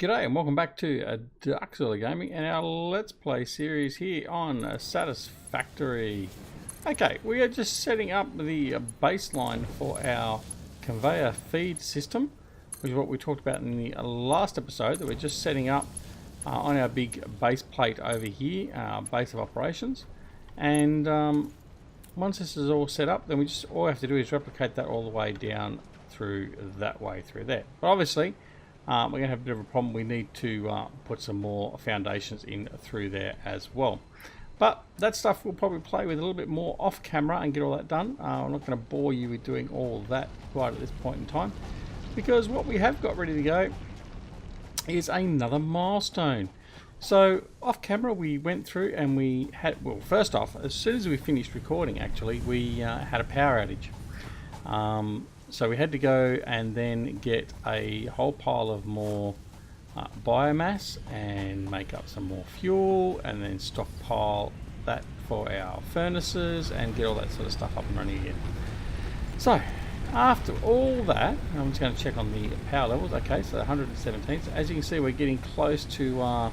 G'day and welcome back to DuckZorly Gaming and our Let's Play series here on Satisfactory. Okay, we are just setting up the baseline for our conveyor feed system, which is what we talked about in the last episode, that we're just setting up on our big base plate over here, our base of operations. And once this is all set up, then all we have to do is replicate that all the way down through that way through there. But obviously, we're going to have a bit of a problem. We need to put some more foundations in through there as well. But that stuff we'll probably play with a little bit more off camera and get all that done. I'm not going to bore you with doing all that right at this point in time, because what we have got ready to go is another milestone. So off camera we went through and we had, well, first off, as soon as we finished recording, actually we had a power outage. So we had to go and then get a whole pile of more biomass and make up some more fuel, and then stockpile that for our furnaces and get all that sort of stuff up and running again. So after all that, I'm just going to check on the power levels. Okay, so 117. So as you can see, we're getting close to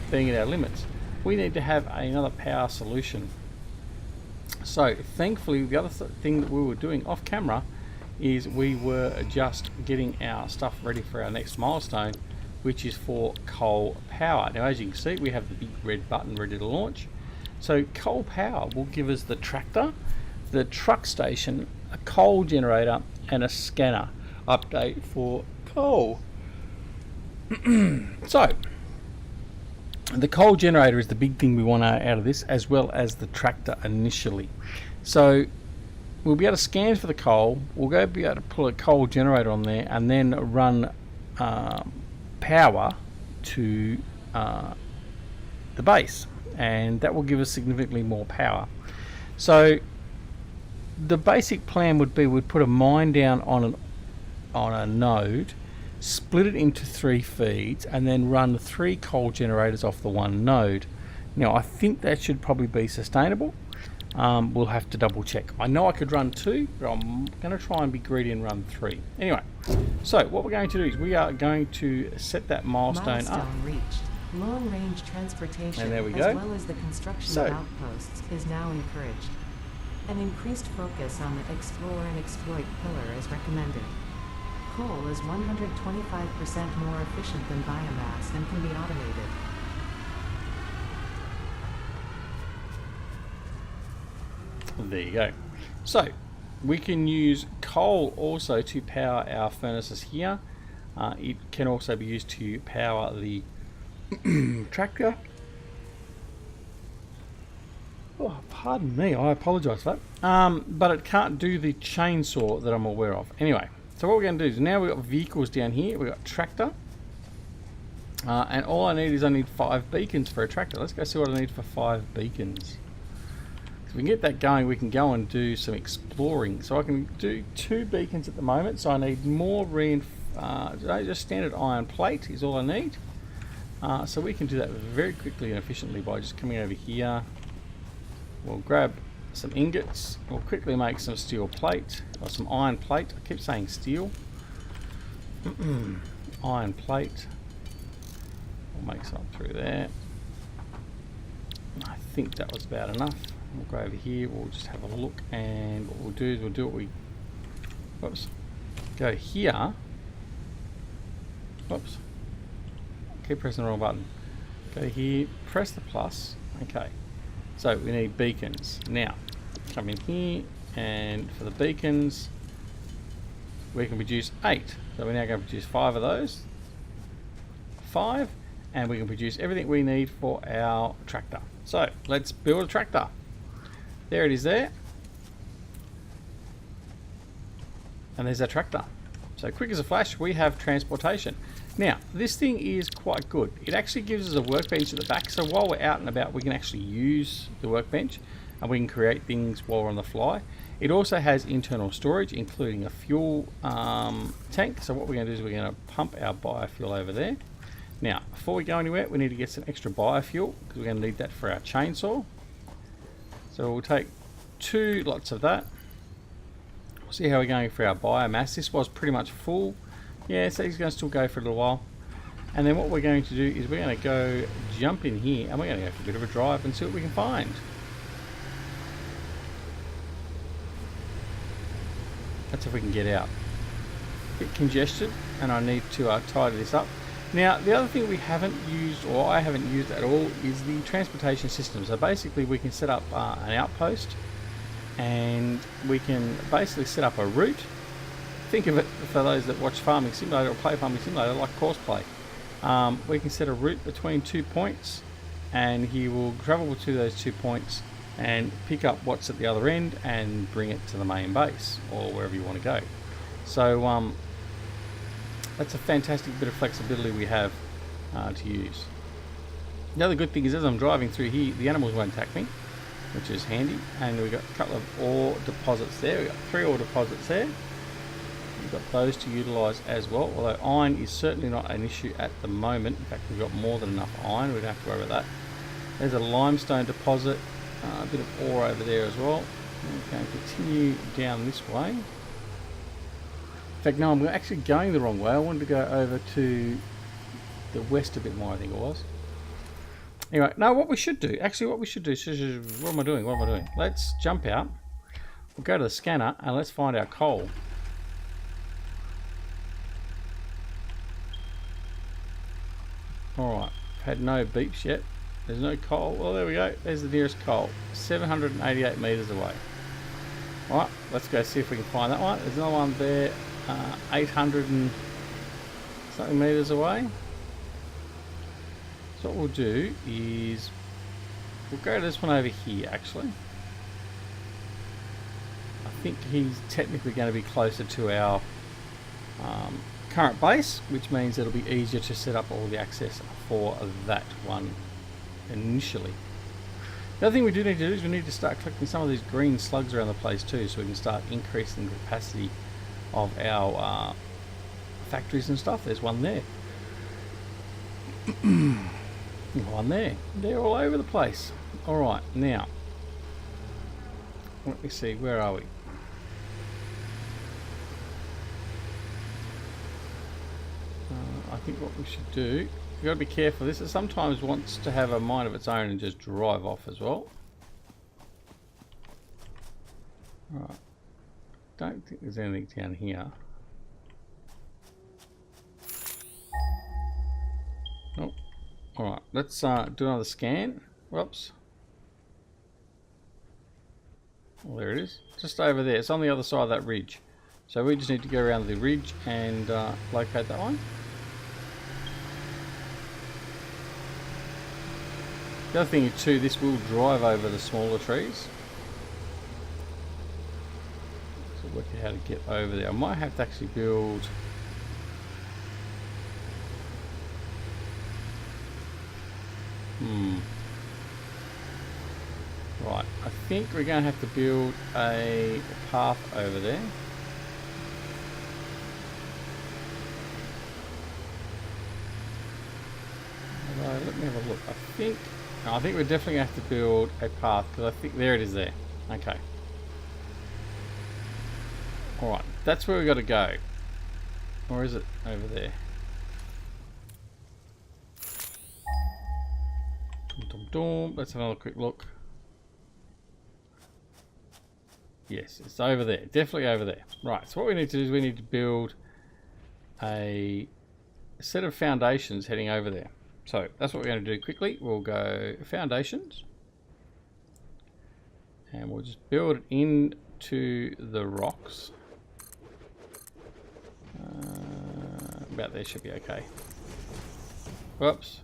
being at our limits. We need to have another power solution. So thankfully, the other thing that we were doing off camera is we were just getting our stuff ready for our next milestone, which is for coal power. Now as you can see, we have the big red button ready to launch. So coal power will give us the tractor, the truck station, a coal generator and a scanner update for coal. So the coal generator is the big thing we want out of this, as well as the tractor initially. So we'll be able to scan for the coal, we'll be able to pull a coal generator on there and then run power to the base, and that will give us significantly more power. So the basic plan would be we'd put a mine down on a node, split it into 3 feeds and then run 3 coal generators off the one node. Now I think that should probably be sustainable. We'll have to double check. I know I could run 2, but I'm going to try and be greedy and run 3. Anyway, so what we're going to do is we are going to set that milestone up. Reached. Long-range transportation, and there we as go. well as the construction of outposts, is now encouraged. An increased focus on the explore and exploit pillar is recommended. Coal is 125% more efficient than biomass and can be automated. There you go. So we can use coal also to power our furnaces here. It can also be used to power the tractor. Oh, pardon me, I apologise for that. But it can't do the chainsaw that I'm aware of. Anyway, so what we're going to do is now we've got vehicles down here. We've got tractor. And all I need is 5 beacons for a tractor. Let's go see what I need for 5 beacons. If we can get that going, we can go and do some exploring. So I can do 2 beacons at the moment, so I need more just standard iron plate is all I need. So we can do that very quickly and efficiently by just coming over here. We'll grab some ingots, we'll quickly make some steel plate, or some iron plate. I keep saying steel. Iron plate. We'll make some through there. I think that was about enough. We'll go over here, we'll just have a look, and what we'll do is we'll do what we, whoops, go here, whoops, keep pressing the wrong button, go here, press the plus, okay, so we need beacons. Now, come in here, and for the beacons, we can produce 8, so we're now going to produce 5 of those, 5, and we can produce everything we need for our tractor. So, let's build a tractor. There it is there. And there's our tractor. So quick as a flash, we have transportation. Now, this thing is quite good. It actually gives us a workbench at the back, so while we're out and about, we can actually use the workbench and we can create things while we're on the fly. It also has internal storage, including a fuel tank. So what we're going to do is we're going to pump our biofuel over there. Now, before we go anywhere, we need to get some extra biofuel because we're going to need that for our chainsaw. So we'll take 2 lots of that. We'll see how we're going for our biomass. This was pretty much full. Yeah, so he's going to still go for a little while. And then what we're going to do is we're going to go jump in here and we're going to go for a bit of a drive and see what we can find. That's if we can get out. A bit congested and I need to tidy this up. Now the other thing we haven't used, or I haven't used at all, is the transportation system. So basically we can set up an outpost and we can basically set up a route. Think of it, for those that watch Farming Simulator or play Farming Simulator, like Courseplay. We can set a route between 2 points and he will travel to those 2 points and pick up what's at the other end and bring it to the main base or wherever you want to go. So that's a fantastic bit of flexibility we have to use. The other good thing is, as I'm driving through here, the animals won't attack me, which is handy. And we've got a couple of ore deposits there. We've got 3 ore deposits there. We've got those to utilise as well, although iron is certainly not an issue at the moment. In fact, we've got more than enough iron. We don't have to worry about that. There's a limestone deposit, a bit of ore over there as well. We're going to continue down this way. In fact, no, I'm actually going the wrong way. I wanted to go over to the west a bit more, I think it was. Anyway, no, what we should do, what am I doing? Let's jump out. We'll go to the scanner and let's find our coal. Alright, had no beeps yet. There's no coal. Well, there we go. There's the nearest coal. 788 metres away. Alright, let's go see if we can find that one. There's another one there, 800 and something metres away. So what we'll do is we'll go to this one over here actually. I think he's technically going to be closer to our current base, which means it'll be easier to set up all the access for that one initially. The other thing we do need to do is we need to start collecting some of these green slugs around the place too, so we can start increasing the capacity of our factories and stuff. There's one there. One there. They're all over the place. Alright, now let me see, where are we? I think what we should do, you've got to be careful. This sometimes wants to have a mind of its own and just drive off as well. Alright. Don't think there's anything down here. Oh. Alright, let's do another scan. Whoops. Well, there it is. Just over there. It's on the other side of that ridge. So we just need to go around the ridge and locate that one. The other thing too, this will drive over the smaller trees. So work out how to get over there. I might have to actually build. Right, I think we're going to have to build a path over there. Although, let me have a look. I think we're definitely going to have to build a path, because I think there it is there. Okay. Alright, that's where we got to go. Or is it over there? Let's have another quick look. Yes, it's over there. Definitely over there. Right, so what we need to do is we need to build a set of foundations heading over there. So that's what we're going to do quickly. We'll go foundations. And we'll just build it into the rocks. About there should be okay. Whoops.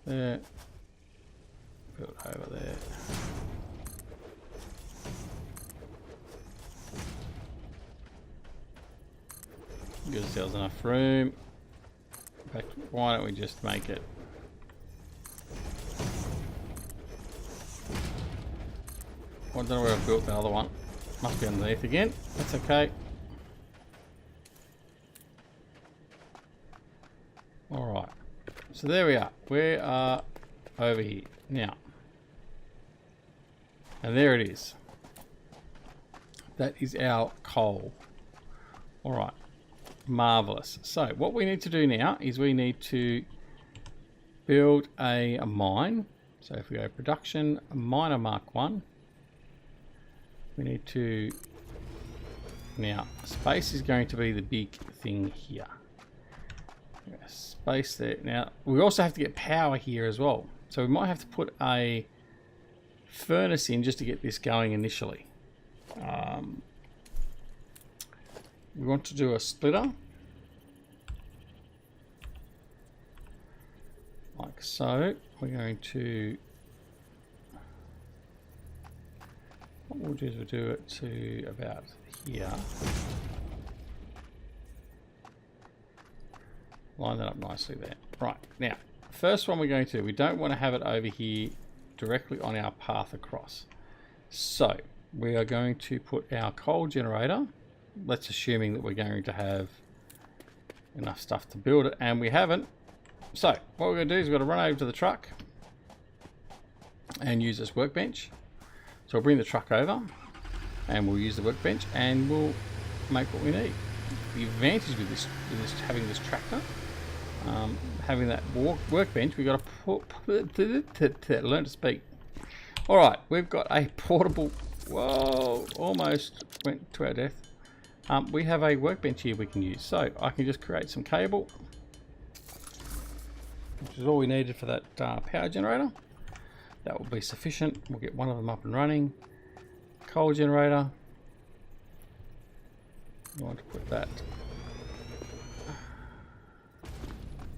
There. Build over there. Gives ourselves enough room. In fact, why don't we just make it I don't know where I've built the other one. Must be underneath again. That's okay. Alright. So there we are. We are over here. Now. And there it is. That is our coal. All right, marvelous. So what we need to do now is we need to build a mine. So if we go production, miner mark 1, we need to, now space is going to be the big thing here. Space there. Now we also have to get power here as well. So we might have to put a furnace in just to get this going initially. We want to do a splitter. Like so. We're going to, what we'll do is we'll do it to about here. Line that up nicely there. Right, now, first one we're going to do, we don't want to have it over here directly on our path across. So, we are going to put our coal generator, let's assuming that we're going to have enough stuff to build it, and we haven't. So, what we're going to do is we're going to run over to the truck and use this workbench. So we'll bring the truck over and we'll use the workbench and we'll make what we need. The advantage with this having this tractor, having that workbench, we've got to learn to speak. All right, we've got a portable. Whoa! Almost went to our death. We have a workbench here we can use. So I can just create some cable, which is all we needed for that power generator. That will be sufficient. We'll get one of them up and running. Coal generator. I want to put that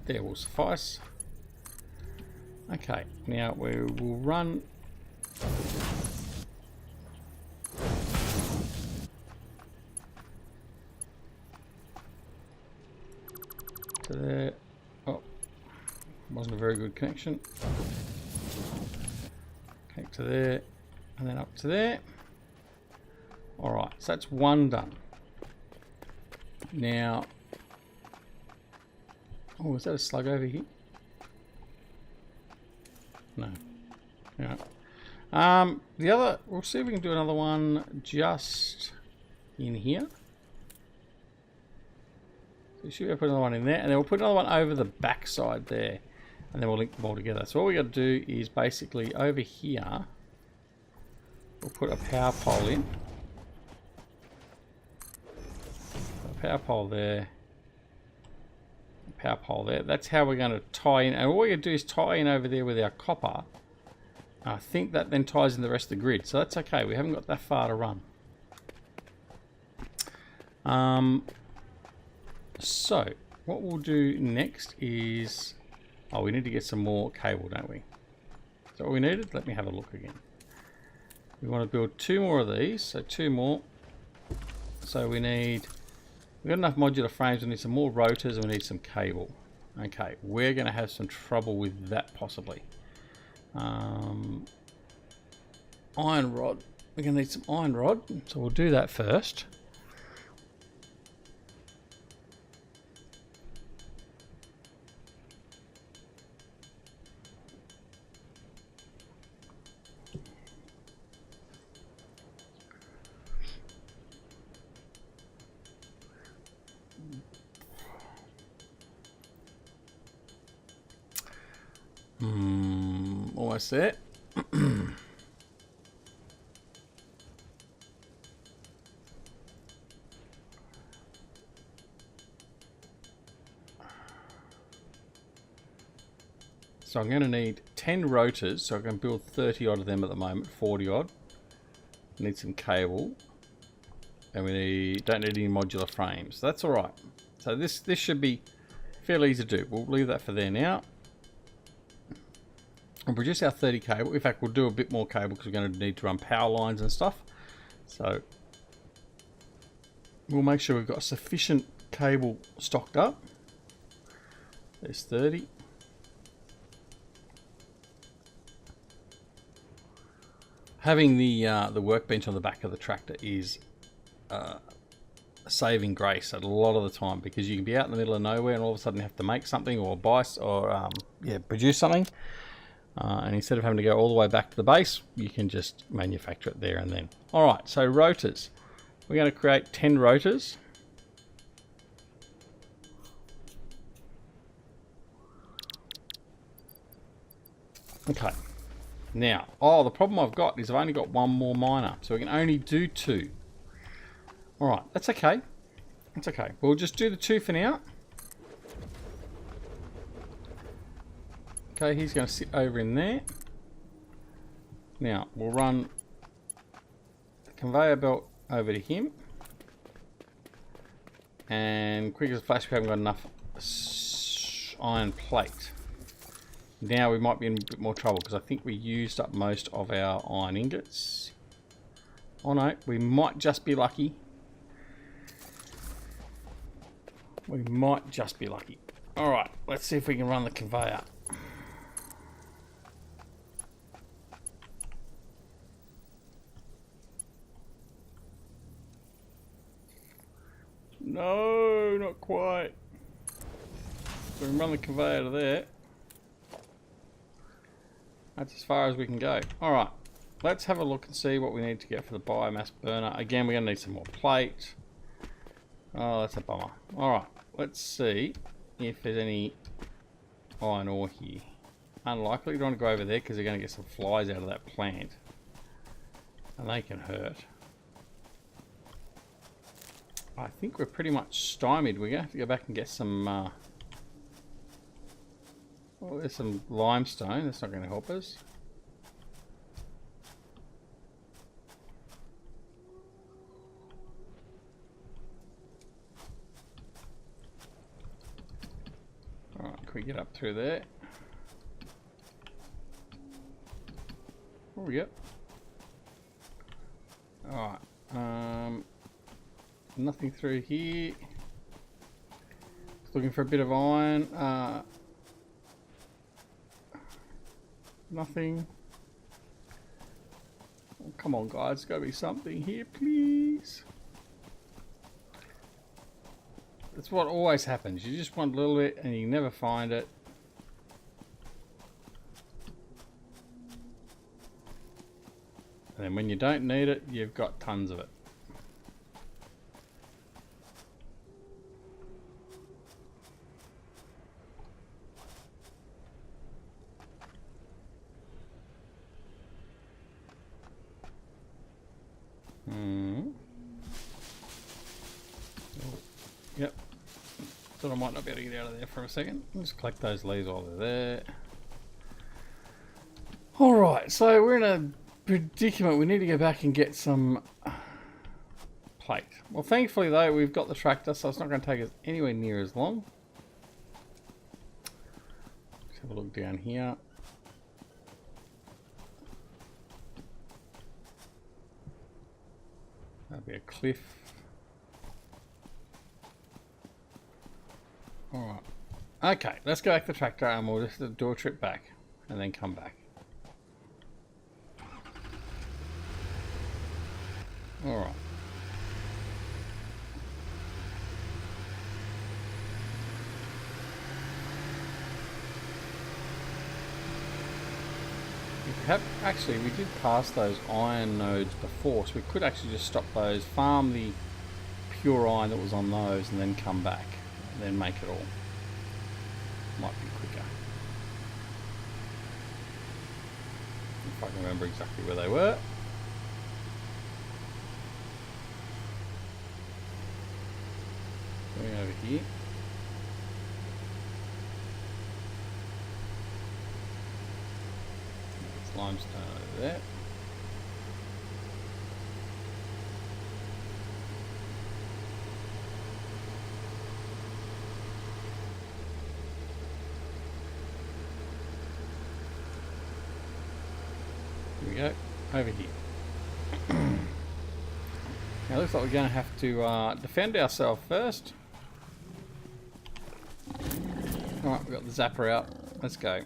there, will suffice. Okay, now we will run to there. Oh, wasn't a very good connection. Connect to there, and then up to there. All right, so that's one done. Now, oh, is that a slug over here? No. Yeah. The other, we'll see if we can do another one just in here. So we should be able to put another one in there, and then we'll put another one over the back side there, and then we'll link them all together. So all we got to do is basically over here, we'll put a power pole in. Power pole there, power pole there. That's how we're going to tie in, and all we're going to do is tie in over there with our copper. I think that then ties in the rest of the grid, so that's okay. We haven't got that far to run. So what we'll do next is, oh, we need to get some more cable, don't we? Is that what we needed? Let me have a look again. We want to build 2 more of these, so 2 more. So we've got enough modular frames, we need some more rotors, and we need some cable. Okay, we're going to have some trouble with that possibly. Iron rod. We're going to need some iron rod, so we'll do that first. Almost there. So I'm going to need 10 rotors, so I can build 30 odd of them at the moment, 40 odd. Need some cable, and we don't need any modular frames. That's all right. So this should be fairly easy to do. We'll leave that for there now. We'll produce our 30 cable. In fact, we'll do a bit more cable because we're going to need to run power lines and stuff. So we'll make sure we've got sufficient cable stocked up. There's 30. Having the workbench on the back of the tractor is a saving grace at a lot of the time, because you can be out in the middle of nowhere and all of a sudden have to make something or buy or produce something. And instead of having to go all the way back to the base, you can just manufacture it there and then. All right, so rotors. We're going to create 10 rotors. Okay. Now, the problem I've got is I've only got one more miner, so we can only do 2. Alright, that's okay. That's okay. We'll just do the 2 for now. Okay, he's going to sit over in there. Now, we'll run the conveyor belt over to him. And quick as a flash, we haven't got enough iron plate. Now we might be in a bit more trouble because I think we used up most of our iron ingots. Oh no, we might just be lucky. We might just be lucky. Alright, let's see if we can run the conveyor. No, not quite. We can run the conveyor to there. That's as far as we can go. Alright, let's have a look and see what we need to get for the biomass burner. Again, we're going to need some more plate. Oh, that's a bummer. Alright, let's see if there's any iron ore here. Unlikely. We don't want to go over there because they're going to get some flies out of that plant. And they can hurt. I think we're pretty much stymied. We're going to have to go back and get some... well, there's some limestone. That's not going to help us. Alright, can we get up through there? Oh, yep. Alright. Nothing through here. Just looking for a bit of iron. Nothing. Oh, come on, guys. There's got to be something here, please. That's what always happens. You just want a little bit and you never find it. And then when you don't need it, you've got tons of it. Yep. Thought I might not be able to get out of there for a second. Just collect those leaves while they're there. Alright, so we're in a predicament. We need to go back and get some plate. Well, thankfully though, we've got the tractor, so it's not going to take us anywhere near as long. Let's have a look down here. That'll be a cliff. Alright. Okay, let's go back to the tractor and we'll just do a trip back and then come back. Alright. Actually, we did pass those iron nodes before, so we could actually just stop those, farm the pure iron that was on those, and then come back, and then make it all. Might be quicker. If I can remember exactly where they were. Going over here. Limestone over there. Here we go, over here. Now it looks like we're going to have to defend ourselves first. Alright, we've got the zapper out. Let's go.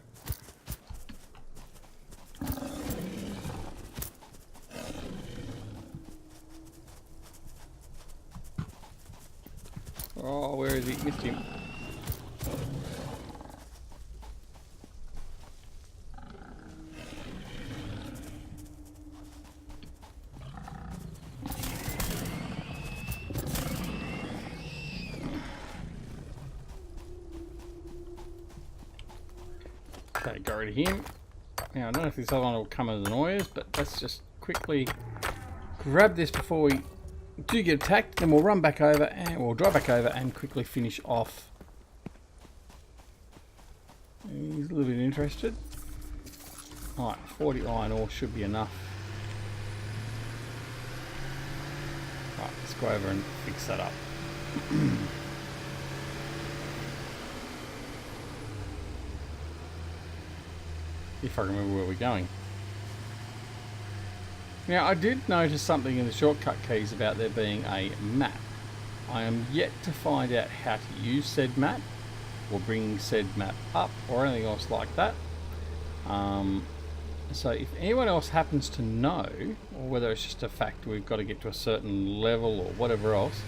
Oh, where is he? Missed him. Okay, got rid of him. Now I don't know if this other one will come as annoy us, but let's just quickly grab this before we do get attacked. Then we'll run back over and we'll drive back over and quickly finish off. He's a little bit interested. Alright, 40 iron ore should be enough. Right, let's go over and fix that up. If I remember where we're going. Now, I did notice something in the shortcut keys about there being a map. I am yet to find out how to use said map, or bring said map up, or anything else like that. So if anyone else happens to know, or whether it's just a fact we've got to get to a certain level or whatever else,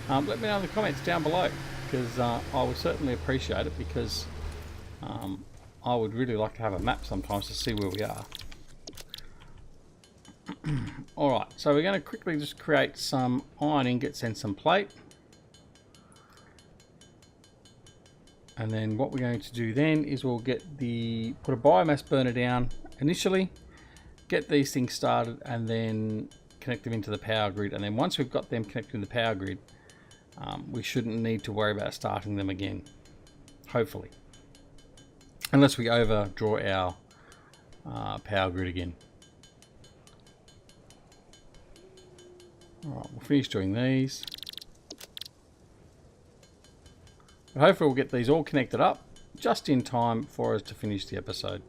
let me know in the comments down below, because I would certainly appreciate it, because I would really like to have a map sometimes to see where we are. Alright, so we're going to quickly just create some iron ingots and some plate. And then what we're going to do then is we'll put a biomass burner down initially, get these things started, and then connect them into the power grid. And then once we've got them connected to the power grid, we shouldn't need to worry about starting them again, hopefully. Unless we overdraw our power grid again. Alright, we'll finish doing these. But hopefully we'll get these all connected up just in time for us to finish the episode.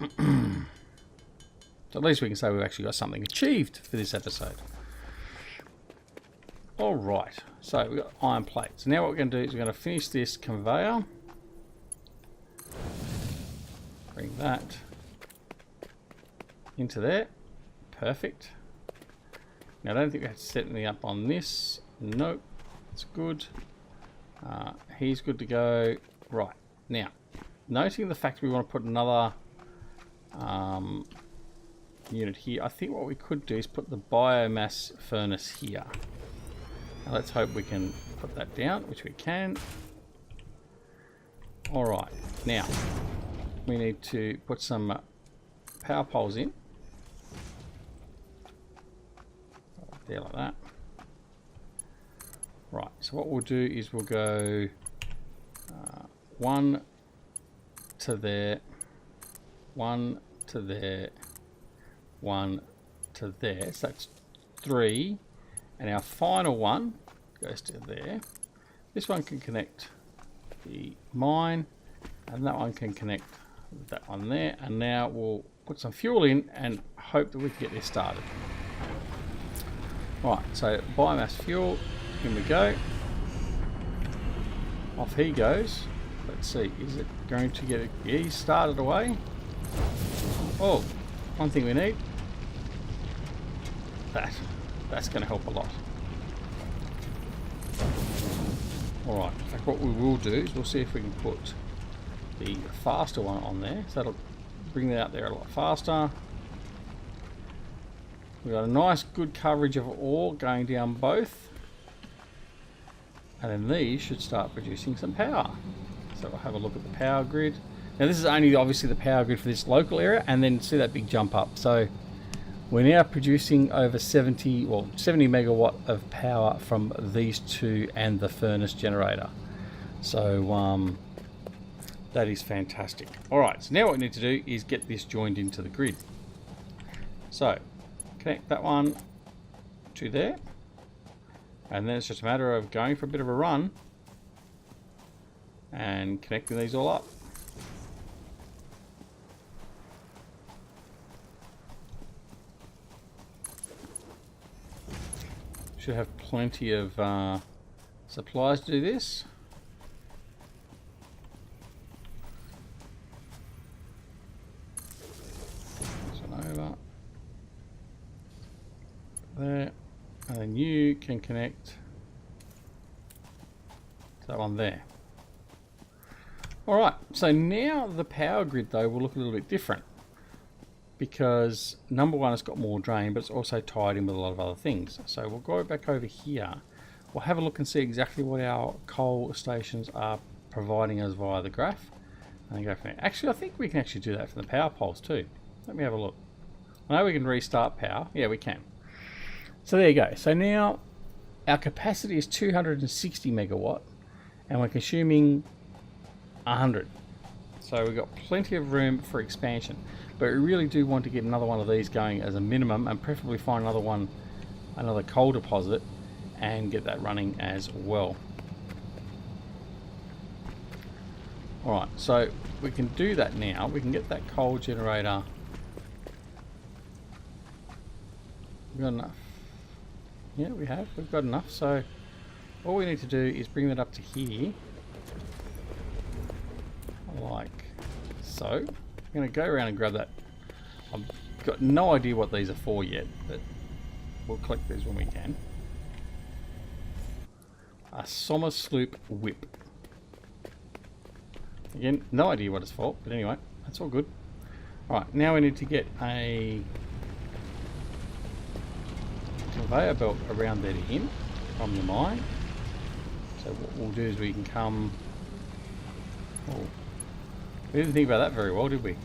So at least we can say we've actually got something achieved for this episode. Alright, so we've got iron plates. Now what we're going to do is we're going to finish this conveyor. Bring that into there. Perfect. Now I don't think we have to set anything up on this. Nope, it's good. He's good to go. Right, now, noting the fact we want to put another unit here, I think what we could do is put the biomass furnace here. Now let's hope we can put that down, which we can. Alright, now, we need to put some power poles in. There, like that. Right, so what we'll do is we'll go one to there, one to there, one to there. So that's 3. And our final one goes to there. This one can connect the mine, and that one can connect that one there. And now we'll put some fuel in and hope that we can get this started. Right, so biomass fuel, in we go. Off he goes. Let's see, is it going to get he started away? Oh, one thing we need. That's going to help a lot. Alright, what we will do is we'll see if we can put the faster one on there. So that'll bring that out there a lot faster. We've got a nice good coverage of ore going down both. And then these should start producing some power. So we'll have a look at the power grid. Now this is only obviously the power grid for this local area, and then see that big jump up. So we're now producing over 70 megawatt of power from these two and the furnace generator. So that is fantastic. Alright, so now what we need to do is get this joined into the grid. So connect that one to there, and then it's just a matter of going for a bit of a run and connecting these all up. Should have plenty of supplies to do this. This one over there, and then you can connect to that one there. Alright, so now the power grid though will look a little bit different, because number one, it's got more drain, but it's also tied in with a lot of other things. So we'll go back over here. We'll have a look and see exactly what our coal stations are providing us via the graph. And go from there. Actually, I think we can actually do that from the power poles too. Let me have a look. I know we can restart power. Yeah, we can. So there you go. So now our capacity is 260 megawatt and we're consuming 100. So we've got plenty of room for expansion. But we really do want to get another one of these going as a minimum, and preferably find another one, another coal deposit, and get that running as well. Alright, so we can do that now. We can get that coal generator. We've got enough. Yeah, we have. We've got enough. So all we need to do is bring that up to here. Like so. I'm going to go around and grab that. I've got no idea what these are for yet, but we'll collect these when we can. A summer sloop whip. Again, no idea what it's for, but anyway, that's all good. Alright, now we need to get a conveyor belt around there to him from the mine. So what we'll do is we can come... Oh, we didn't think about that very well, did we?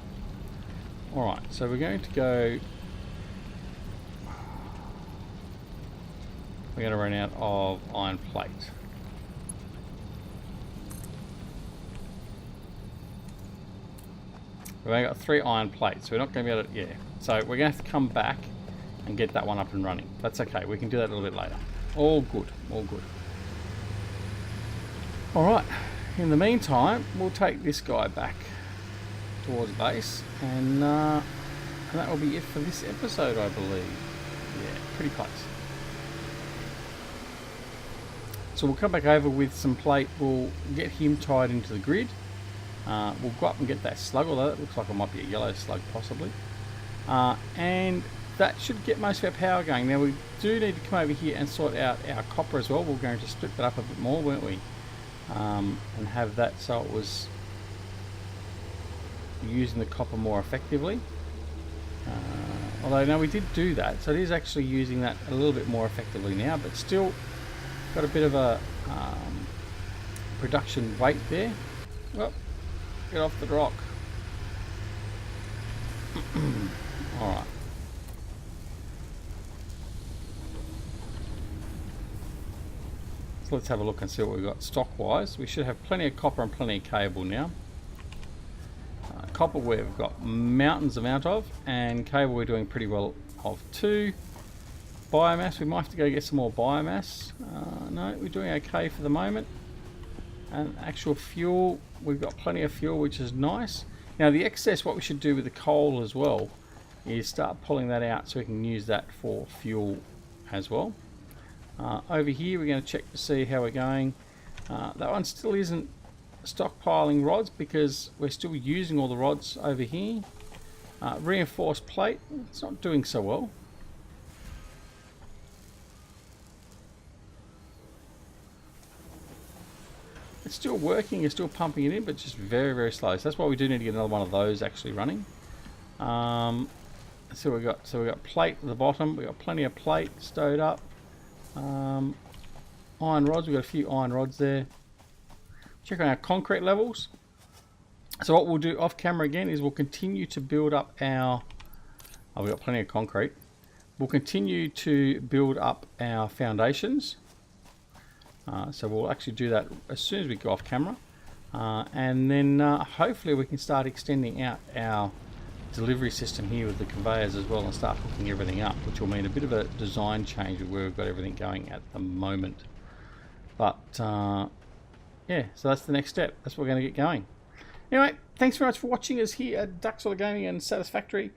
Alright, so we're going to go... We're going to run out of iron plate. We've only got 3 iron plates, so we're not going to be able to... Yeah, so we're going to have to come back and get that one up and running. That's okay, we can do that a little bit later. All good, all good. Alright, in the meantime, we'll take this guy back towards base, and that will be it for this episode, I believe. Yeah, pretty close. So we'll come back over with some plate, we'll get him tied into the grid. We'll go up and get that slug, although it looks like it might be a yellow slug possibly. And that should get most of our power going. Now we do need to come over here and sort out our copper as well. We're going to split that up a bit more, weren't we? And have that so it was using the copper more effectively. Although now we did do that, so it is actually using that a little bit more effectively now, but still got a bit of a production weight there. Well, get off the rock. Alright. So let's have a look and see what we've got stock wise. We should have plenty of copper and plenty of cable now. Copper we've got mountains amount of, and cable we're doing pretty well of too. Biomass, we might have to go get some more biomass. No, we're doing okay for the moment. And actual fuel, we've got plenty of fuel, which is nice. Now the excess, what we should do with the coal as well is start pulling that out so we can use that for fuel as well. Over here we're going to check to see how we're going. That one still isn't stockpiling rods because we're still using all the rods over here. Reinforced plate, it's not doing so well. It's still working, it's still pumping it in, but just very, very slow. So that's why we do need to get another one of those actually running. So we got plate at the bottom. We got plenty of plate stowed up. Iron rods. We've got a few iron rods there. Check on our concrete levels. So what we'll do off camera again is we'll continue to build up our... Oh, we've got plenty of concrete. We'll continue to build up our foundations. So we'll actually do that as soon as we go off camera. And then hopefully we can start extending out our delivery system here with the conveyors as well and start hooking everything up, which will mean a bit of a design change of where we've got everything going at the moment. But yeah, so that's the next step. That's what we're going to get going. Anyway, thanks very much for watching us here at DuckZorly Gaming and Satisfactory.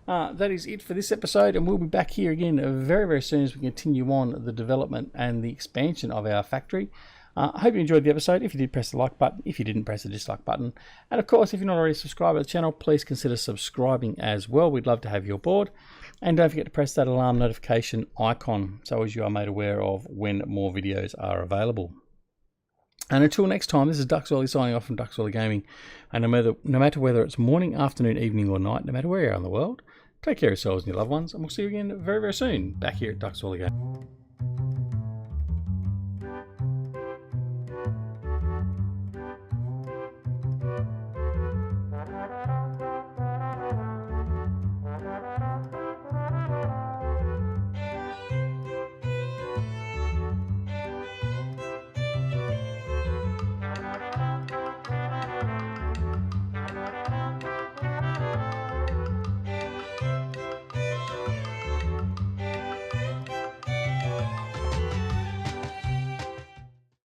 That is it for this episode, and we'll be back here again very, very soon as we continue on the development and the expansion of our factory. I hope you enjoyed the episode. If you did, press the like button. If you didn't, press the dislike button. And of course, if you're not already subscribed to the channel, please consider subscribing as well. We'd love to have you aboard. And don't forget to press that alarm notification icon so as you are made aware of when more videos are available. And until next time, this is DuckZorly signing off from DuckZorly Gaming. And no matter whether it's morning, afternoon, evening or night, no matter where you are in the world, take care of yourselves and your loved ones, and we'll see you again very, very soon back here at DuckZorly Gaming.